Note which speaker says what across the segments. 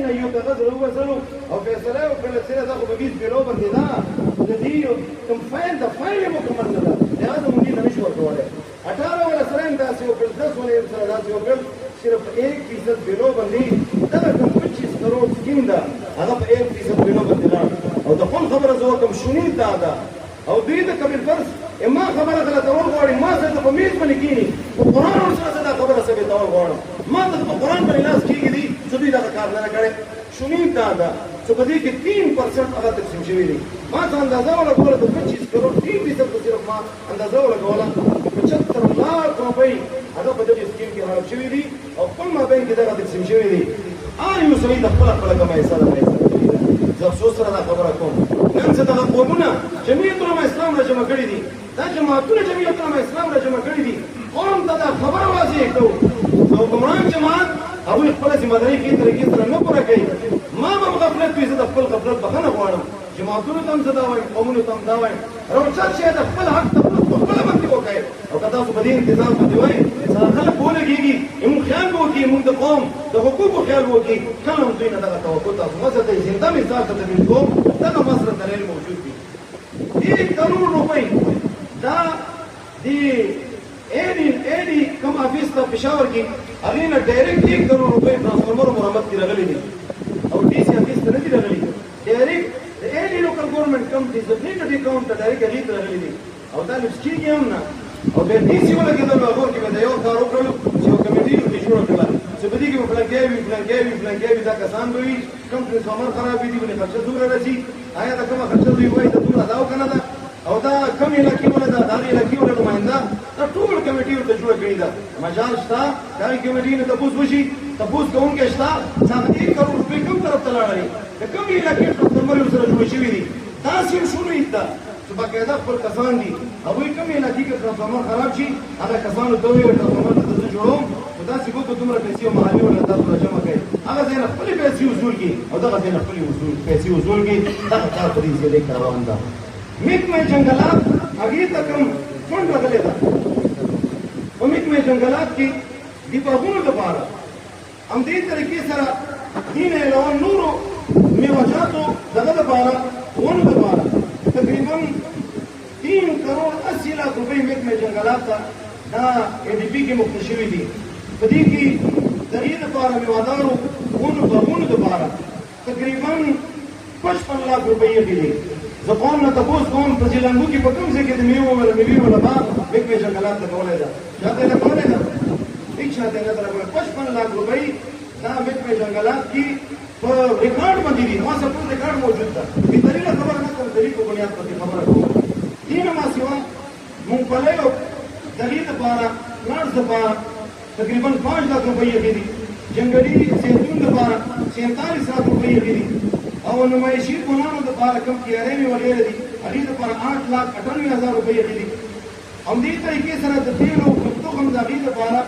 Speaker 1: نه یو کاغذ راوباسلو او فیصله یې وکړله چې دا خو په 20 کیلو باندې ده د دې کوم فایل د فایل یې مکمل نه ده لهذا موږ نه نشو ورکولی 18 والا سره هم داسې وکړل 10 والا یې سره داسې وکړل صرف 1% کیلو باندې دغه کوم 25 کروڑ سکیم ده هغه په 1% کیلو باندې لاړ او د خپل خبره زه وکړم شونید دا ده او دوی د کبیر فرض ما خبره غلطول غواړي ما سره په میز باندې کینی په قرآن ورسره دا خبره ثابتول غواړم ما ته په قرآن باندې لاس کېږي دي چې دوی دغه کار نه کړی شونید دا ده چې په دې کې 3% هغه تقسیم شوي دي ما ته اندازه ولګوله د 25 کروڑ 3% په صرف ما اندازه ولګوله 75 لاک روپۍ هغه په دغه سکیم کې حاصل شوي دي او خپل مابین کې دغه تقسیم شوي دي یو سړي د خپله کومه حصه ده زه افسوس سره دا خبره کوم نن زه دغه قومونه جمعیت العلماء اسلام را جمع کړي دي دا جماعتونه جمعیت العلماء اسلام را جمع کړي دي قوم ته دا خبره واضح کړو او ګمراه جماعت هغوی خپله ذمهداري ښې طریقې سره نه پوره کوي ما به غفلت وي زه د خپل غفلت بخښنه غواړم جماعتونو ته هم زه دا وایم قومونو ته هم دا وایم روچت شی د خپل حق تپوس په خپله باندې وکړئ او که تاسو په دې انتظام باندې وایئ چې خلک ولګېږي موږ خیال به وکړي موږ د قوم د حقوقو خیال به وکړي کله هم دوی نه دغه توقع تاسو مه ساتئ زنده مثال ته تبدیل کوم دغه مصرف دلیل موجود دي 1 کروڑ روپۍ دا د ایډي کوم افیس ته پېښور کې هغې نه ډایرکټ 1 کروڑ روپۍ ټرانسفارمر مرمت کې راغلي دي او ډي سي افیس ته نه دي راغلي ډایرکټ د ایډي لوکل ګورنمنټ کم ډیزګنیټډ اکاونټ ته ډایرکټ هغې ته راغلي دي او دا لپس کېږي هم نه او بیا ډي سي ولګېدل نو هغو کې به د یو کار وکړل چې یو کمیټي ورته جوړه کړله چې په دې کې به فلانکی وي فلانکی وي دا کسان به وي کوم ټرانسفارمر خراب وي دي باندې خرچه دومره راځي آیا دا کومه خرچه دوی وایي دا دومره ده او که نه ده او دا کم علاقې ولا ده د هغې علاقې ولا نماینده دا ټول کمیټي ورته جوړه کړې ده مجال شته د هغې کمیټي نه تپوس وشي تپوس کوونکی شته چې هغه 1 کروڑ روپۍ کوم طرف ته لاړلې د کومې علاقې ټرانسفارمر ورسره جوړې شوي دي داسې هم شونید ده چې باقاعده خپل کسان دي هغوی کومې علاقې کې ټرانسفارمر خراب شي هغه کسانو ته ووایي ټرانسفارمر ته زه جوړوم خو داسې ګوتو دومره پیسې او محلي ولا تاسو را جمع کړئ هغه ځای نه خپلې پیسې وصول کړي او دغه ځای نه خپلې پیسې وصول کړي دغه کار په دې ضلع کې روان ده محکمه جنګلات هغې ته کوم فنډ راغلی ده په محکمه جنګلات کې د باغونو دپاره همدې طریقې سره دین علاوه نورو میوجاتو دغه دپاره ونو دپاره تقریبا 3 کروڑ 80 لاکھ روپۍ محکمه جنګلات ته دا ADP کې مخته شوي دي په دې کې د هغې دپاره میوهدارو ونو باغونو دپاره تقریبا 55 لاکھ روپۍ یې دي زه قوم نه تپوس کوم په جلنګو کې په کوم ځای کې د میوو ولا میوې ولا باغ محکمه جنګلات ته کولی ده چا ته یې نه کولی ده هېڅ چا ته یې نه ده راکولی 55 لاکھ روپۍ دا محکمه جنګلات کې په ریکارډ باندې دي ما سره ټول ریکارډ موجود ده بې دلیله خبره نه کوم دلیل په بنیاد باندې خبره کوم دې نه ما سوا مونګفلیو د هغې دپاره پلانټس دپاره تقریبا 5 لاکھ روپۍ یې دي جنګلي زیتون دپاره 47 لاکھ روپۍ یې دي او نمایشي ګلانو دپاره کوم کیارې مې وغیره دي هغې دپاره 8 لاکھ 98 روپۍ یې دي همدې طریقې سره د تیلو تخم د هغې دپاره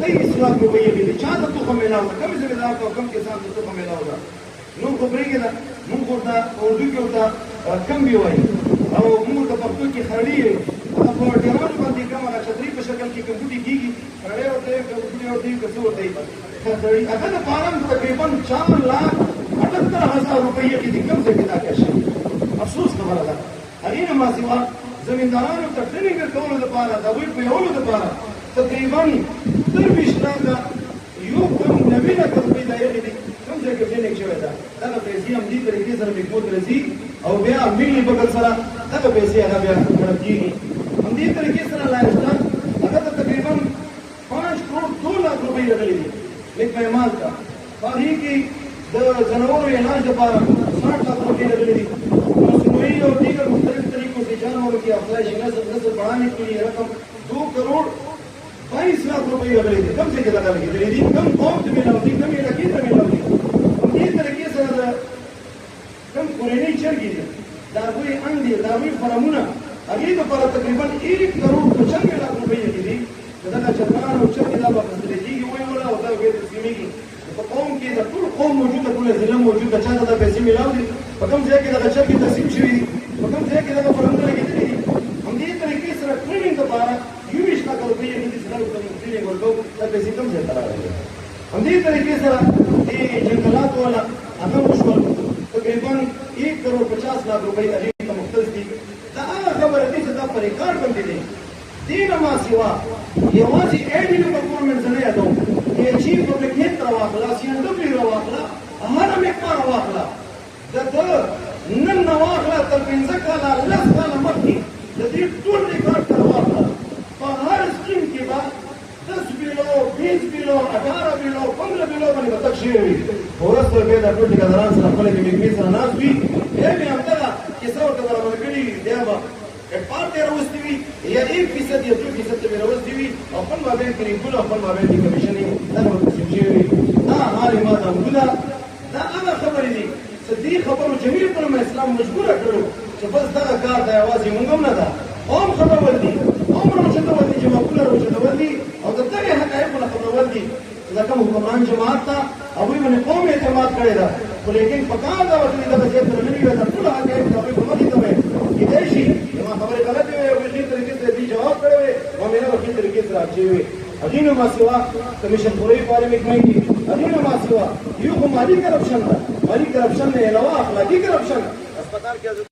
Speaker 1: 23 لاکھ روپۍ یې دي چا ته تخم میلاو ده کوم ذمېدار ته او کوم کسان ته تخم میلاو ده نور خو پرېږده مونږ ورته اردو کې ورته کمبي وایي او مونږ ورته پښتو کې خرړي وایي هغه په ډیرانو باندې کوم هغه چترۍ په شکل کې کوم بوټي کېږي خرړی ورته وایي که بوټي ورته وایي که څه ورته وایي هغه دپاره هم تقریبا 4 لاکھ 78,000 روپۍ یې دي کوم ځای کې دا کار شوي افسوس خبره ده هغې نه ما سوا زمیندارانو ته ټریننګ ورکولو دپاره د هغوی پویولو دپاره تقریبا 23 لاکه 1.9 لکه روپۍ دا یې دي کوم ځای کې ټریننګ شوی ده دغه پیسې همدې طریقې سره محکمو ته راځي او بیا ملي بګل سره دغه پیسې هغه بیا ګڼل کېږي همدې طریقې سره لایسټان هغه ته تقریبا 5 کروڑ 2 لاکھ روپۍ راغلي دي محکمه مال ته په هغې کې د جانورو علاج دپاره 60 لاکھ روپۍ راغلي دي مصنوعي او دیگر مختلف طریقوں سے جانوروں کی افزائش نسل بڑھانے کے لیے رقم 2 کروڑ 22 لاکھ روپۍ راغلي دي کوم ځای کې دا لګېدلي دي کوم قوم ته میلاو دي کوم علاقې ته میلاو دي همدې طریقې سره د کوم کورنۍ چرګې دي د هغوی انډې د هغوی فارمونه هغې دپاره تقریبا 1 کروڑ 95 لاکھ روپۍ راغلي د دغه چرګان او چرګې دا به فصلې کېږي وایي ولا او دا بیا تسلیمېږي په قوم کې د ټول قوم موجود ده ټوله ضلع موجود ده چا ته دا پیسې میلاو دي په کوم ځای کې دغه چرګې تقسیم شوي دي په کوم ځای کې دغه فارمونه لګېدلي دي همدې طریقې سره ټریننګ دپاره 20 لاکھ روپۍ یې دي چې خلکو ته موږ ټریننګ ورکوو دا پیسې کوم ځای ته راغلي همدې طریقې سره دې جنګلاتو والا لاک روپۍ هغې ته مختص دي دا هغه خبره دی چې دا په ریکارډ باندې دی دې نه ما سوا یوازې ایډیلو پرفارمنس نه یادوم چې چیف پبلک هیلث راواخله CNW راواخله هره مقدار راواخله د ده نن نه واخله تر 15 کاله 10 کاله مخکې د دې ټول ریکارډ ته راواخله په هر سکیم کې به 10 بیلو 20 بیلو 18 بیلو 15 بیلو باندې به تک شوي وي وروسته بیا د ټول ټیکداران سره خپله کې محکمې سره ناست وي بیا مې همدغه کیسه ورته برابر کړي وي بیا به پارټۍ راوستې وي یا 1% یا 2% ته مې راوستې وي او خپل مابین کې رینکونه او خپل مابین کې کمیشن یې دغه به تقسیم شوي وي دا حال ما ته عمدونه دا هغه خبرې دي چې دې خبرو جميع علما اسلام مجبوره کړو چې بس دغه کار د یوازې موږ هم نه ده عام خبرول دي عام راوچتول دي جماعتونه راوچتول دي او د دغې حقایقو نه خبرول دي چې دا کوم حکمران جماعت ته هغوی باندې قوم اعتماد کړی ده خو لیکن په کار دا وه چې دغه ځای ته نه وي دا ټول حقایق د هغوی په مخې ته وی کیدای شي زما خبرې غلطې وې هغوی ښې طریقې سره دې جواب کړی وی ما مې نه به ښې طریقې سره اچوي وي هغې نه ما سوا کمیشن پورې فارم محکمې کې هغې نه ما سوا یو خو مالي کرپشن ده مالي کرپشن نه علاوه اخلاقي کرپشن اسپتال کې